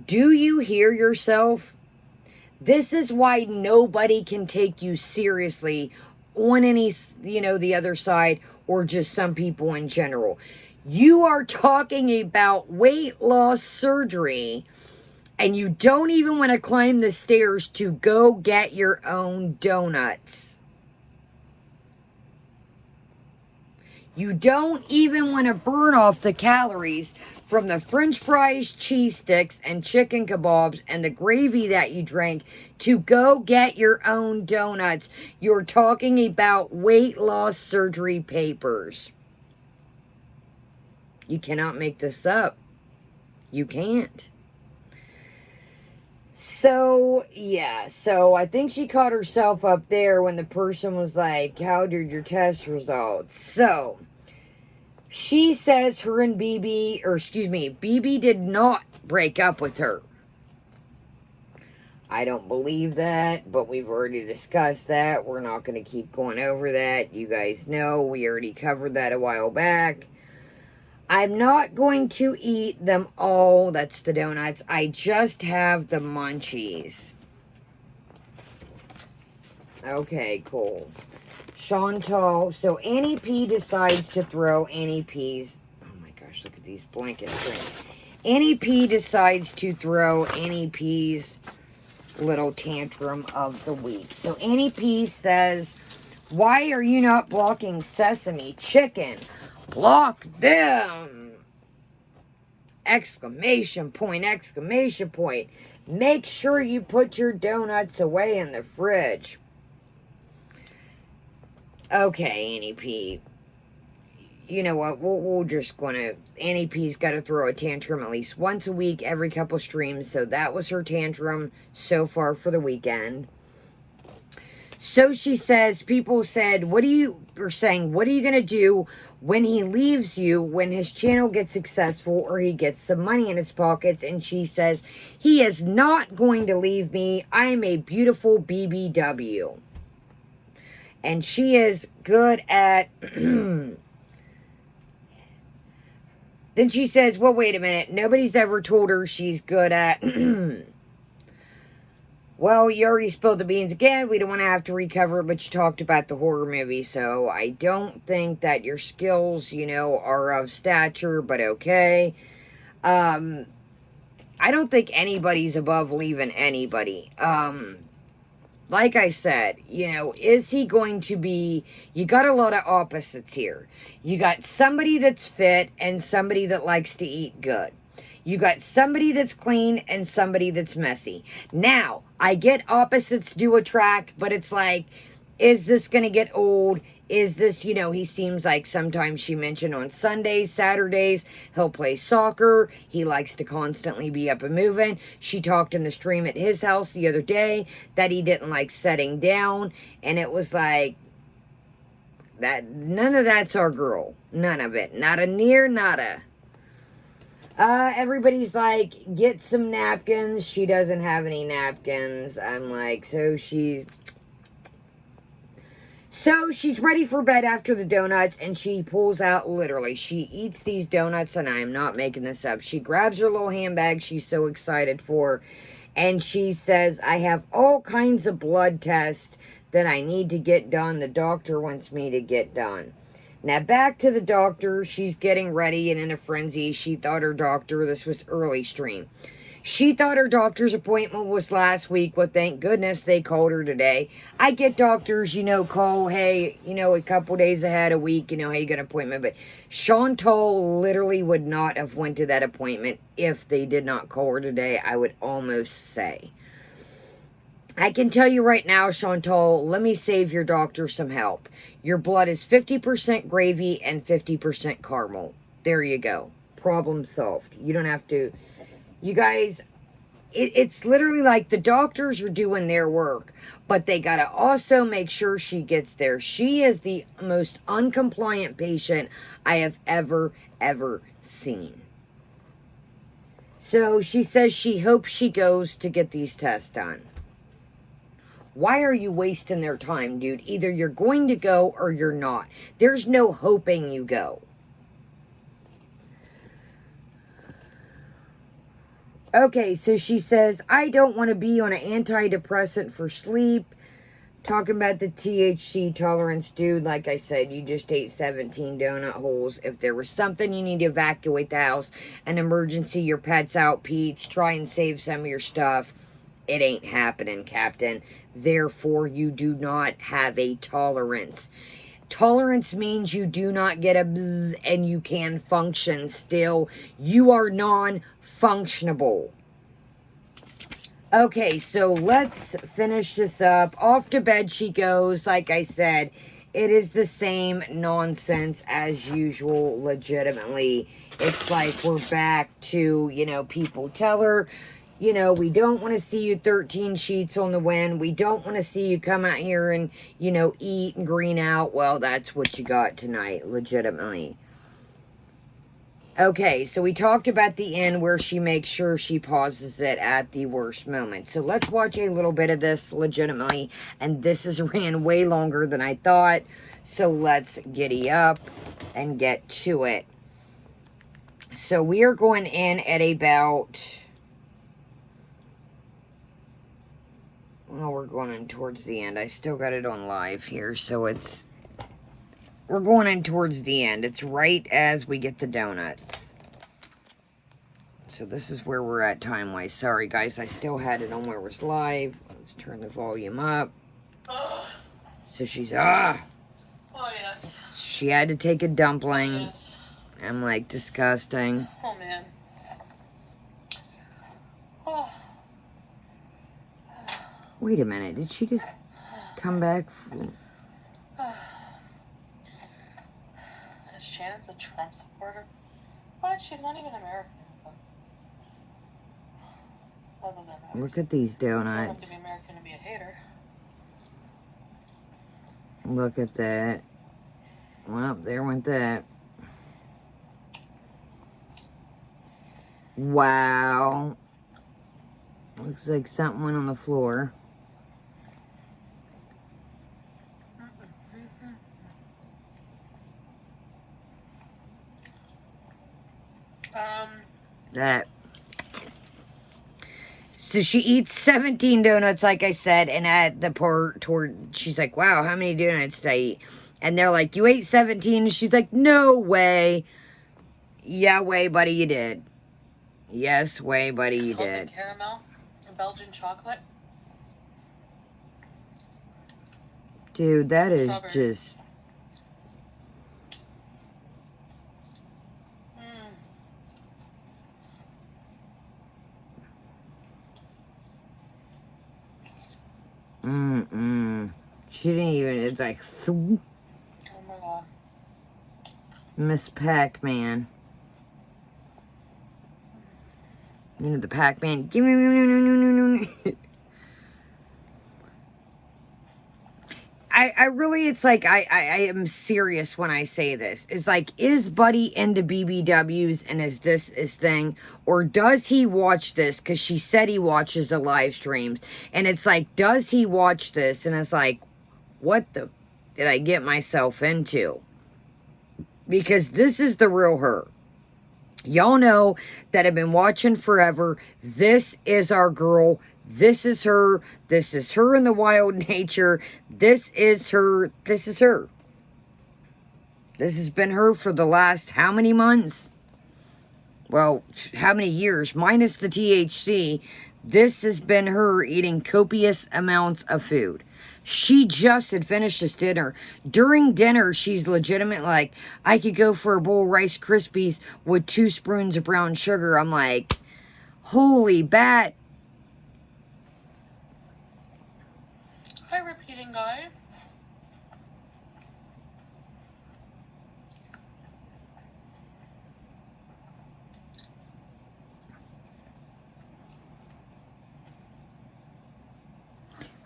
Do you hear yourself? This is why nobody can take you seriously on any, the other side or just some people in general. You are talking about weight loss surgery and you don't even want to climb the stairs to go get your own donuts. You don't even want to burn off the calories from the French fries, cheese sticks, and chicken kebabs and the gravy that you drank to go get your own donuts. You're talking about weight loss surgery papers. You cannot make this up. You can't. So, yeah. So, I think she caught herself up there when the person was like, how did your test results? So, she says her and BB did not break up with her. I don't believe that, but we've already discussed that. We're not going to keep going over that. You guys know we already covered that a while back. I'm not going to eat them all. That's the donuts. I just have the munchies. Okay, cool. Chantal. So Annie P decides to throw Annie P's. Oh my gosh, look at these blankets. Annie P decides to throw Annie P's little tantrum of the week. So Annie P says, why are you not blocking Sesame Chicken? Block them! Exclamation point, exclamation point. Make sure you put your donuts away in the fridge. Okay, Annie P. You know what? We'll just gonna. Annie P's got to throw a tantrum at least once a week, every couple streams. So that was her tantrum so far for the weekend. So she says, people said, what are you gonna do when he leaves you, when his channel gets successful or he gets some money in his pockets? And she says, he is not going to leave me. I am a beautiful BBW. And she is good at... Then she says, well, wait a minute. Nobody's ever told her she's good at... Well, you already spilled the beans again. We don't want to have to recover it, but you talked about the horror movie. So I don't think that your skills, are of stature, but okay. I don't think anybody's above leaving anybody. Like I said, is he going to be... You got a lot of opposites here. You got somebody that's fit and somebody that likes to eat good. You got somebody that's clean and somebody that's messy. Now, I get opposites do attract, but it's like, is this going to get old? Is this, he seems like sometimes she mentioned on Sundays, Saturdays, he'll play soccer. He likes to constantly be up and moving. She talked in the stream at his house the other day that he didn't like setting down. And it was like, that none of that's our girl. None of it. Not a near, nada. Everybody's like, get some napkins. She doesn't have any napkins. I'm like, so she's ready for bed after the donuts, and she pulls out, literally, she eats these donuts, and I am not making this up. She grabs her little handbag she's so excited for, and she says, I have all kinds of blood tests that I need to get done. The doctor wants me to get done. Now, back to the doctor. She's getting ready and in a frenzy. She thought her doctor, this was early stream. She thought her doctor's appointment was last week. Well, thank goodness they called her today. I get doctors, call, hey, a couple days ahead, a week, hey, you got an appointment. But Chantal literally would not have went to that appointment if they did not call her today, I would almost say. I can tell you right now, Chantal, let me save your doctor some help. Your blood is 50% gravy and 50% caramel. There you go. Problem solved. You don't have to... You guys, it's literally like the doctors are doing their work, but they got to also make sure she gets there. She is the most uncompliant patient I have ever seen. So she says she hopes she goes to get these tests done. Why are you wasting their time, dude? Either you're going to go or you're not. There's no hoping you go. Okay, so she says, I don't want to be on an antidepressant for sleep. Talking about the THC tolerance, dude. Like I said, you just ate 17 donut holes. If there was something you need to evacuate the house, an emergency, your pet's out, Pete's, try and save some of your stuff. It ain't happening, Captain. Therefore, you do not have a tolerance. Tolerance means you do not get a bzz and you can function still. You are non-functionable. Okay, so let's finish this up. Off to bed she goes. Like I said, it is the same nonsense as usual, legitimately. It's like we're back to, people tell her, we don't want to see you 13 sheets on the wind. We don't want to see you come out here and, eat and green out. Well, that's what you got tonight, legitimately. Okay, so we talked about the end where she makes sure she pauses it at the worst moment. So let's watch a little bit of this legitimately. And this has ran way longer than I thought. So let's giddy up and get to it. So we are going in at about... Well, we're going in towards the end. I still got it on live here, so it's... We're going in towards the end. It's right as we get the donuts. So this is where we're at time-wise. Sorry, guys. I still had it on where it was live. Let's turn the volume up. So she's... Oh, yes. She had to take a dumpling. Oh, yes. I'm like, disgusting. Oh, man. Wait a minute. Did she just come back? Shannon's a Trump supporter. But she's not even American. So. Other than that. Look at these You don't have donuts. to be American to be a hater. Look at that. Well, there went that. Wow. Looks like something went on the floor. That. So she eats 17 donuts, like I said, and at the part toward, she's like, wow, how many donuts did I eat? And they're like, you ate 17? And she's like, no way. Yeah, way, buddy, you did. Yes, way, buddy, you did. Caramel and Belgian chocolate. Dude, that is Strawberry. just... She didn't even, it's like, oh my god. Miss Pac-Man. You know, the Pac-Man. I really, it's like, I am serious when I say this. It's like, is Buddy into BBWs and is this his thing? Or does he watch this? Because she said he watches the live streams. And it's like, does he watch this? And it's like, what the did I get myself into? Because this is the real her. Y'all know that I've been watching forever. This is our girl. This is her. This is her in the wild nature. This is her. This is her. This has been her for the last how many months? Well, how many years? Minus the THC. This has been her eating copious amounts of food. She just had finished this dinner. During dinner, she's legitimate like, I could go for a bowl of Rice Krispies with 2 spoons of brown sugar. I'm like, holy bat. Hi, repeating guy.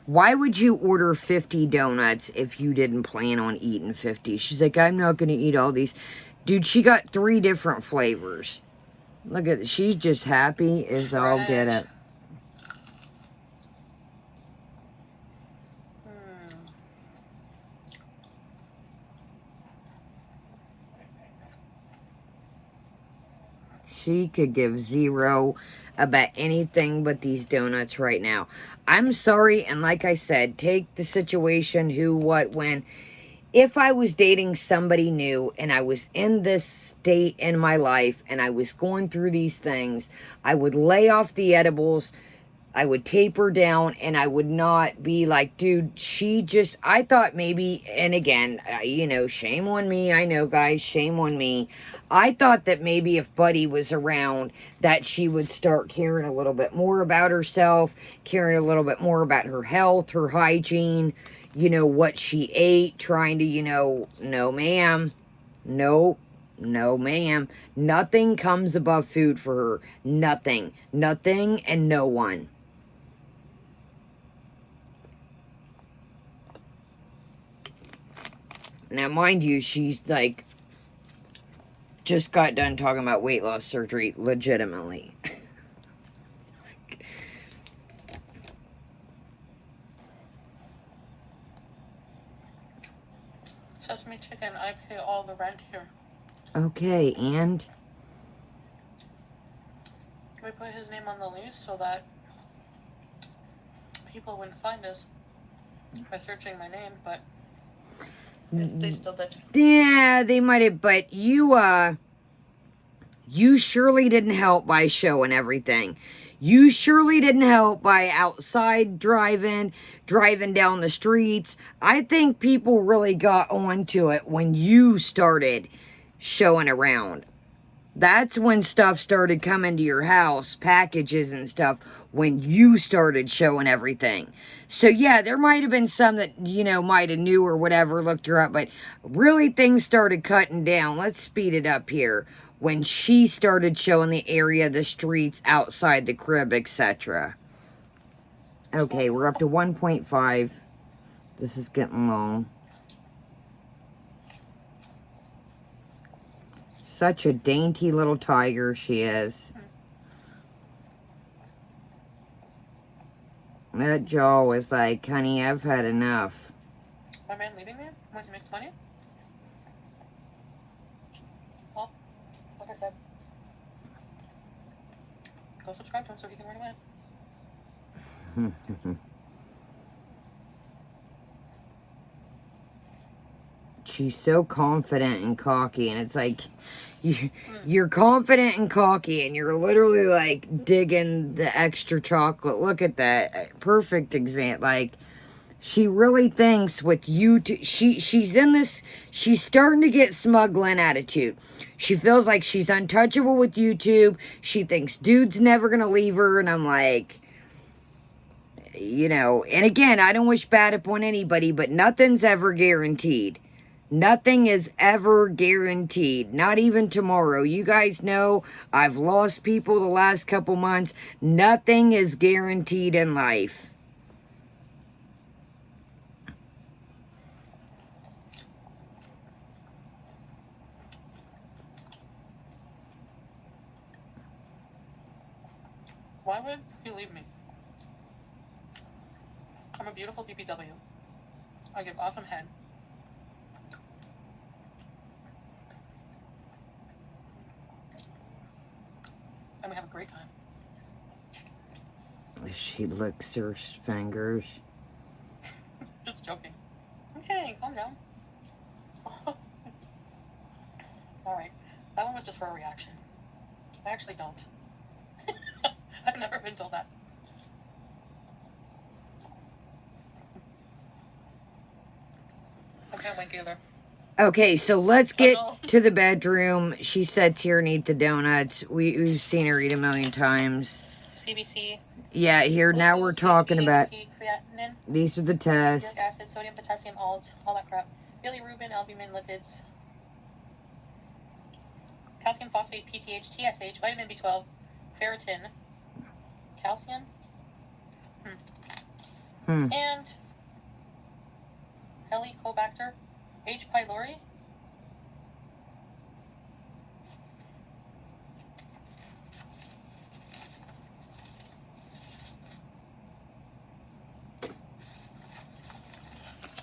Why would you order 50 donuts if you didn't plan on eating 50? She's like, I'm not going to eat all these. Dude, she got 3 different flavors. Look at it. She's just happy as all get it. She could give 0 about anything but these donuts right now. I'm sorry, and like I said, take the situation, who, what, when. If I was dating somebody new and I was in this state in my life and I was going through these things, I would lay off the edibles, I would taper down, and I would not be like, dude, she just, I thought maybe, and again, you know, shame on me. I know, guys, shame on me. I thought that maybe if Buddy was around, that she would start caring a little bit more about herself, caring a little bit more about her health, her hygiene, you know, what she ate, trying to, you know, no, ma'am. Nope. No, ma'am. Nothing comes above food for her. Nothing. Nothing and no one. Now, mind you, she's like, just got done talking about weight loss surgery, legitimately. Sesame chicken, I pay all the rent here. Okay, and? We put his name on the lease so that people wouldn't find us by searching my name, but they still did. Yeah, they might have, but you surely didn't help by showing everything. You surely didn't help by outside driving down the streets. I think people really got onto it when you started showing around. That's when stuff started coming to your house, packages and stuff, when you started showing everything. So yeah, there might have been some that, you know, might have knew or whatever, looked her up, but really things started cutting down. Let's speed it up here. When she started showing the area, the streets, outside the crib, etc. Okay, we're up to 1.5. This is getting long. Such a dainty little tiger she is. That jaw was like, honey, I've had enough. My man leaving me when he makes money? Well, like I said, go subscribe to him so he can run away. She's so confident and cocky, and it's like, you're confident and cocky, and you're literally like digging the extra chocolate. Look at that. Perfect example. Like, she really thinks with YouTube, she's in this, she's starting to get smuggling attitude. She feels like she's untouchable with YouTube. She thinks dude's never going to leave her, and I'm like, you know, and again, I don't wish bad upon anybody, but nothing's ever guaranteed. Nothing is ever guaranteed. Not even tomorrow. You guys know I've lost people the last couple months. Nothing is guaranteed in life. Why would he leave me? I'm a beautiful BBW. I give awesome head. And we have a great time. She licks her fingers. Just joking. Okay, calm down. Alright, that one was just for a reaction. I actually don't. I've never been told that. I can't wink either. Okay, so let's get to the bedroom. She said Tyr needs the donuts. We've seen her eat a million times. CBC. Yeah, here now we're talking about. Creatinine, These are the tests. uric acid, sodium, potassium, alt, all that crap. Bilirubin, albumin, lipids. Calcium phosphate, PTH, TSH, vitamin B12, ferritin, calcium, and Helicobacter, H. pylori.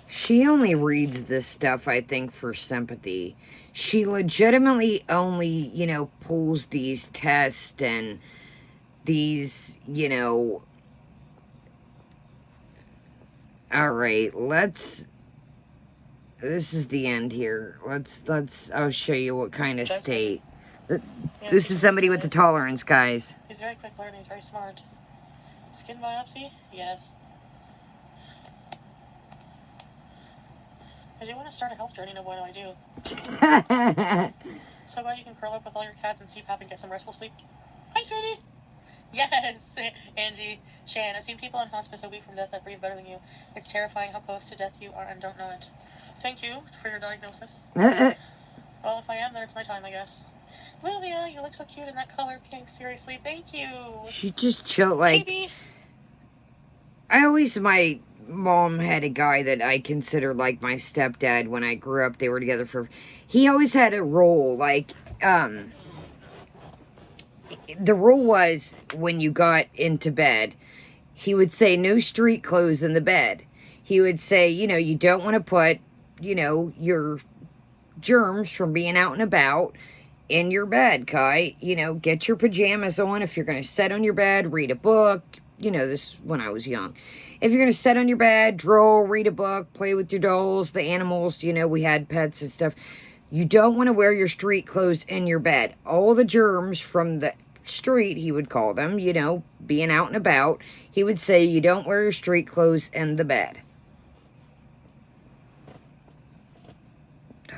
She only reads this stuff, I think, for sympathy. She legitimately only, you know, pulls these tests and these, you know... Alright, let's... This is the end here. I'll show you what kind of state. This is somebody with the tolerance, guys. He's very quick learning, he's very smart. Skin biopsy? Yes. I do want to start a health journey, now what do I do? So glad you can curl up with all your cats and CPAP and get some restful sleep. Hi, sweetie! Yes, Angie, Shan, I've seen people in hospice a week from death that breathe better than you. It's terrifying how close to death you are and don't know it. Thank you for your diagnosis. Well, if I am, then it's my time, I guess. Livia, you look so cute in that color pink. Seriously, thank you. She just chilled like... Baby. My mom had a guy that I considered like my stepdad when I grew up. They were together for... He always had a rule, like... The rule was, when you got into bed, he would say, no street clothes in the bed. He would say, you know, you don't want to put, you know, your germs from being out and about in your bed, Kai. You know, get your pajamas on. If you're going to sit on your bed, read a book. You know, this when I was young. If you're going to sit on your bed, draw, read a book, play with your dolls, the animals, you know, we had pets and stuff. You don't want to wear your street clothes in your bed. All the germs from the street, he would call them, you know, being out and about, he would say you don't wear your street clothes in the bed.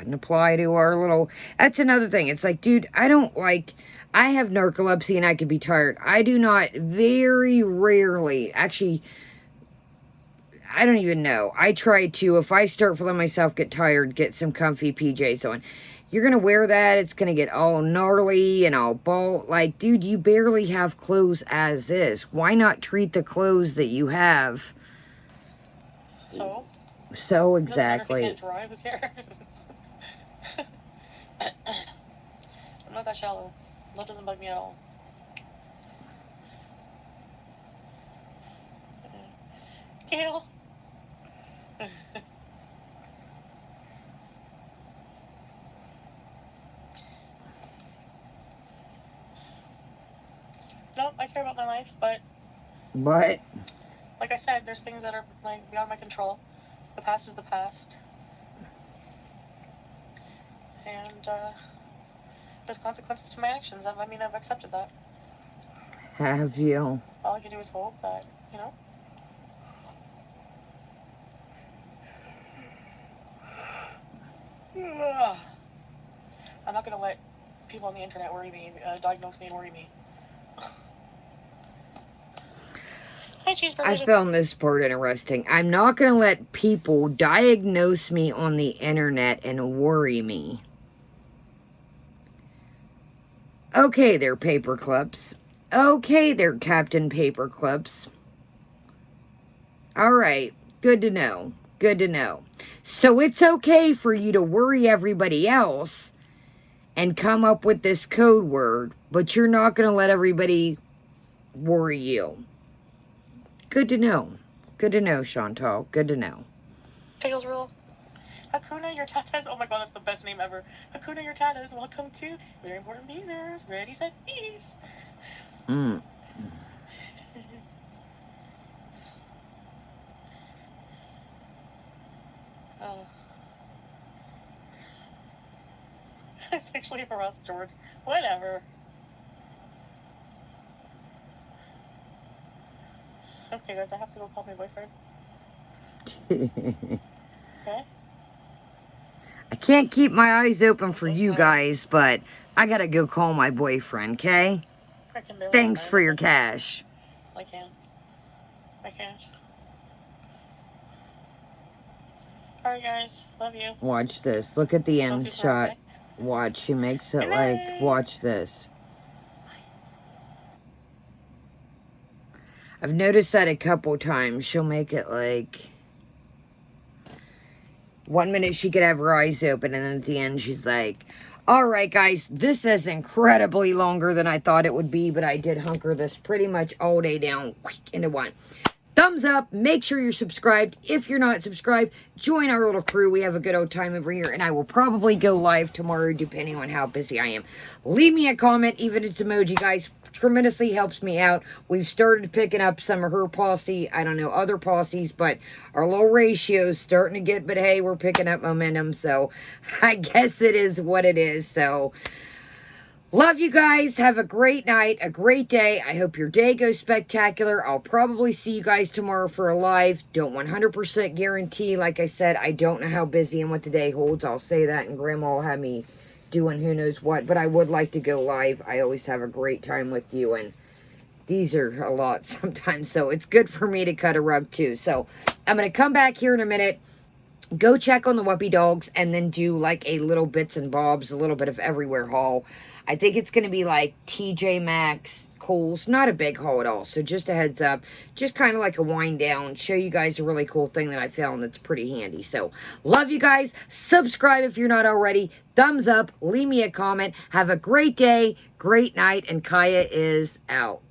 and apply to our little... That's another thing. It's like, dude, I don't like... I have narcolepsy and I could be tired. I do not very rarely... Actually, I don't even know. I try to, if I start feeling myself get tired, get some comfy PJs on. You're going to wear that. It's going to get all gnarly and all bald. Like, dude, you barely have clothes as is. Why not treat the clothes that you have? So exactly. If you can't drive, who cares? I'm not that shallow. That doesn't bug me at all. Gail. No, I care about my life, but... What? Like I said, there's things that are like beyond my control. The past is the past. And, there's consequences to my actions. I mean, I've accepted that. Have you? All I can do is hope that, you know? I'm not gonna let people on the internet worry me, diagnose me and worry me. Hi, cheeseburger. I found this part interesting. I'm not going to let people diagnose me on the internet and worry me. Okay, they're paper clips. Okay, they're Captain Paper Clips. All right, good to know. Good to know. So it's okay for you to worry everybody else and come up with this code word, but you're not going to let everybody worry you. Good to know. Good to know, Chantal. Good to know. Tails rule. Hakuna your tatas. Oh my god, that's the best name ever. Hakuna your tatas. Welcome to Very Important Beezers. Ready, set, bees. Mm. Oh. I sexually harassed George. Whatever. Okay, guys, I have to go call my boyfriend. Okay? I can't keep my eyes open for you guys, but I gotta go call my boyfriend, okay? Thanks for your cash. I can. I can't. Alright, guys. Love you. Watch this. Look at the end shot. Watch. She makes it like, watch this. I've noticed that a couple times. She'll make it like... 1 minute she could have her eyes open, and then at the end she's like, alright guys, this is incredibly longer than I thought it would be, but I did hunker this pretty much all day down into one. Thumbs up, make sure you're subscribed. If you're not subscribed, join our little crew. We have a good old time over here, and I will probably go live tomorrow depending on how busy I am. Leave me a comment, even if it's emoji, guys. Tremendously helps me out. We've started picking up some of her posse, I don't know, other posses, but our little ratio's starting to get, but hey, we're picking up momentum, so I guess it is what it is. So love you guys. Have a great night, a great day. I hope your day goes spectacular. I'll probably see you guys tomorrow for a live. Don't 100% guarantee. Like I said, I don't know how busy and what the day holds. I'll say that, and Grandma will have me doing who knows what, but I would like to go live. I always have a great time with you, and these are a lot sometimes, so it's good for me to cut a rug too. So I'm going to come back here in a minute, go check on the Whuppy dogs, and then do like a little bits and bobs, a little bit of everywhere haul. I think it's going to be like TJ Maxx, Kohl's, not a big haul at all. So just a heads up, just kind of like a wind down, show you guys a really cool thing that I found that's pretty handy. So love you guys. Subscribe if you're not already. Thumbs up. Leave me a comment. Have a great day, great night, and Kaya is out.